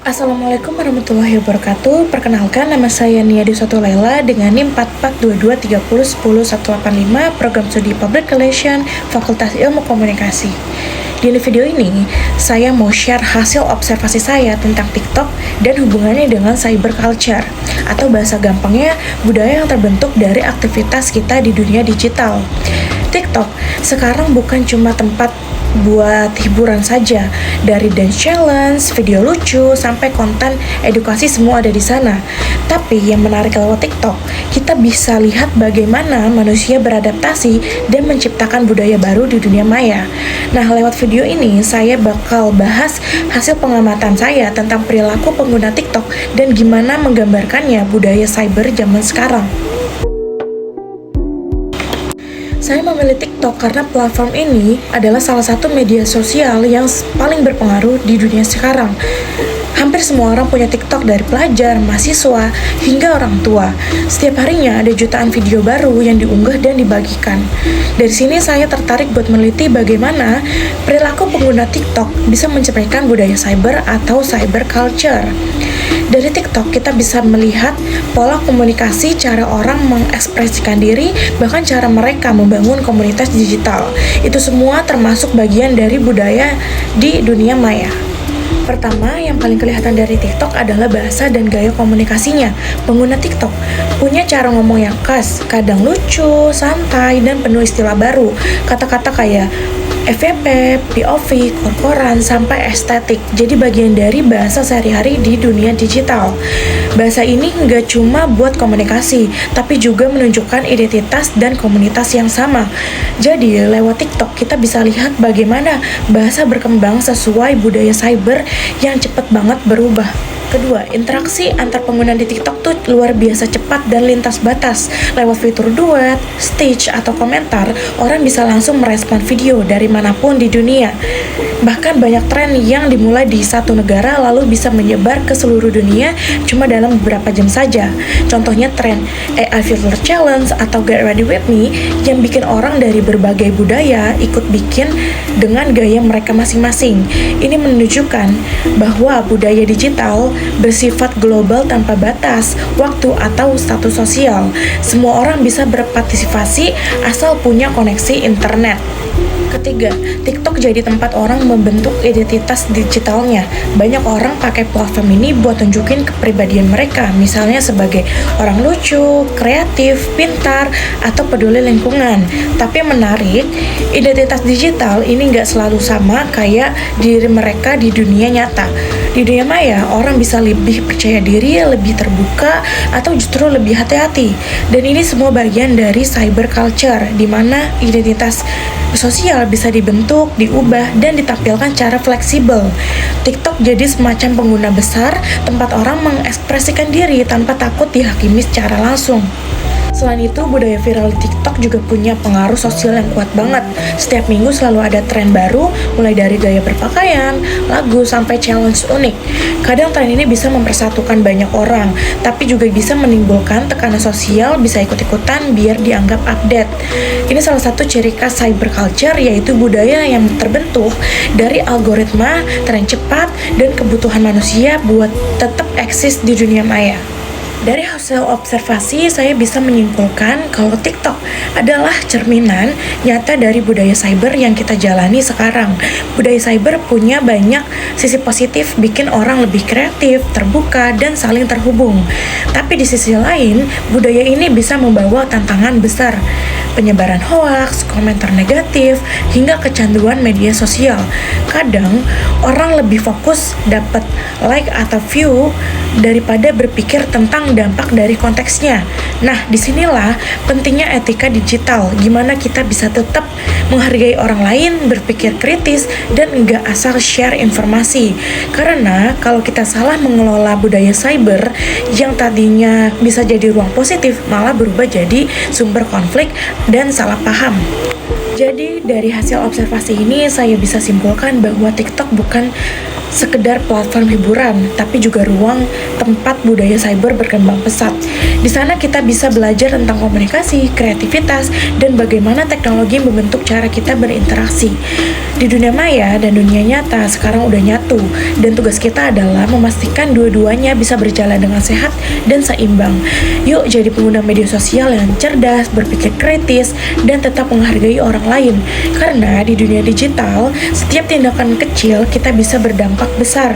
Assalamualaikum warahmatullahi wabarakatuh. Perkenalkan, nama saya Nia Desoto Laila dengan NIM 4422301085, Program Studi Public Relation, Fakultas Ilmu Komunikasi. Di video ini, saya mau share hasil observasi saya tentang TikTok dan hubungannya dengan cyber culture, atau bahasa gampangnya, budaya yang terbentuk dari aktivitas kita di dunia digital. TikTok sekarang bukan cuma tempat buat hiburan saja, dari dance challenge, video lucu, sampai konten edukasi semua ada di sana. Tapi yang menarik lewat TikTok, kita bisa lihat bagaimana manusia beradaptasi dan menciptakan budaya baru di dunia maya. Nah, lewat video ini saya bakal bahas hasil pengamatan saya tentang perilaku pengguna TikTok dan gimana menggambarkannya budaya cyber zaman sekarang. Saya memilih TikTok karena platform ini adalah salah satu media sosial yang paling berpengaruh di dunia sekarang. Hampir semua orang punya TikTok, dari pelajar, mahasiswa, hingga orang tua. Setiap harinya ada jutaan video baru yang diunggah dan dibagikan. Dari sini saya tertarik buat meneliti bagaimana perilaku pengguna TikTok bisa mencerminkan budaya cyber atau cyber culture. Dari TikTok kita bisa melihat pola komunikasi, cara orang mengekspresikan diri, bahkan cara mereka membangun komunitas digital. Itu semua termasuk bagian dari budaya di dunia maya. Pertama, yang paling kelihatan dari TikTok adalah bahasa dan gaya komunikasinya. Pengguna TikTok punya cara ngomong yang khas, kadang lucu, santai, dan penuh istilah baru. Kata-kata kayak FVP, POV, korporan, sampai estetik. Jadi bagian dari bahasa sehari-hari di dunia digital. Bahasa ini nggak cuma buat komunikasi, tapi juga menunjukkan identitas dan komunitas yang sama. Jadi lewat TikTok kita bisa lihat bagaimana bahasa berkembang sesuai budaya cyber yang cepat banget berubah. Kedua, interaksi antar pengguna di TikTok tuh luar biasa cepat dan lintas batas. Lewat fitur duet, stage, atau komentar, orang bisa langsung merespon video dari manapun di dunia. Bahkan banyak tren yang dimulai di satu negara lalu bisa menyebar ke seluruh dunia cuma dalam beberapa jam saja. Contohnya tren AI Filter Challenge atau Get Ready With Me yang bikin orang dari berbagai budaya ikut bikin dengan gaya mereka masing-masing. Ini menunjukkan bahwa budaya digital bersifat global tanpa batas, waktu, atau status sosial. Semua orang bisa berpartisipasi asal punya koneksi internet. Ketiga, TikTok jadi tempat orang membentuk identitas digitalnya. Banyak orang pakai platform ini buat tunjukin kepribadian mereka, misalnya sebagai orang lucu, kreatif, pintar, atau peduli lingkungan. Tapi yang menarik, identitas digital ini nggak selalu sama kayak diri mereka di dunia nyata. Di dunia maya, orang bisa lebih percaya diri, lebih terbuka, atau justru lebih hati-hati. Dan ini semua bagian dari cyber culture, di mana identitas sosial bisa dibentuk, diubah, dan ditampilkan secara fleksibel. TikTok jadi semacam pengguna besar, tempat orang mengekspresikan diri tanpa takut dihakimi secara langsung. Selain itu, budaya viral di TikTok juga punya pengaruh sosial yang kuat banget. Setiap minggu selalu ada tren baru, mulai dari gaya berpakaian, lagu, sampai challenge unik. Kadang tren ini bisa mempersatukan banyak orang, tapi juga bisa menimbulkan tekanan sosial, bisa ikut-ikutan biar dianggap update. Ini salah satu ciri khas cyber culture, yaitu budaya yang terbentuk dari algoritma, tren cepat, dan kebutuhan manusia buat tetap eksis di dunia maya. Dari hasil observasi, saya bisa menyimpulkan kalau TikTok adalah cerminan nyata dari budaya cyber yang kita jalani sekarang. Budaya cyber punya banyak sisi positif, bikin orang lebih kreatif, terbuka, dan saling terhubung. Tapi di sisi lain, budaya ini bisa membawa tantangan besar. Penyebaran hoaks, komentar negatif, hingga kecanduan media sosial. Kadang, orang lebih fokus dapat like atau view daripada berpikir tentang dampak dari konteksnya. Nah, disinilah pentingnya etika digital. Gimana kita bisa tetap menghargai orang lain, berpikir kritis, dan enggak asal share informasi. Karena kalau kita salah mengelola budaya cyber yang tadinya bisa jadi ruang positif, malah berubah jadi sumber konflik dan salah paham. Jadi dari hasil observasi ini saya bisa simpulkan bahwa TikTok bukan sekedar platform hiburan, tapi juga ruang tempat budaya cyber berkembang pesat. Di sana kita bisa belajar tentang komunikasi, kreativitas, dan bagaimana teknologi membentuk cara kita berinteraksi. Di dunia maya dan dunia nyata sekarang udah nyatu, dan tugas kita adalah memastikan dua-duanya bisa berjalan dengan sehat dan seimbang. Yuk jadi pengguna media sosial yang cerdas, berpikir kritis, dan tetap menghargai orang lain. Karena di dunia digital, setiap tindakan kecil kita bisa berdampak besar.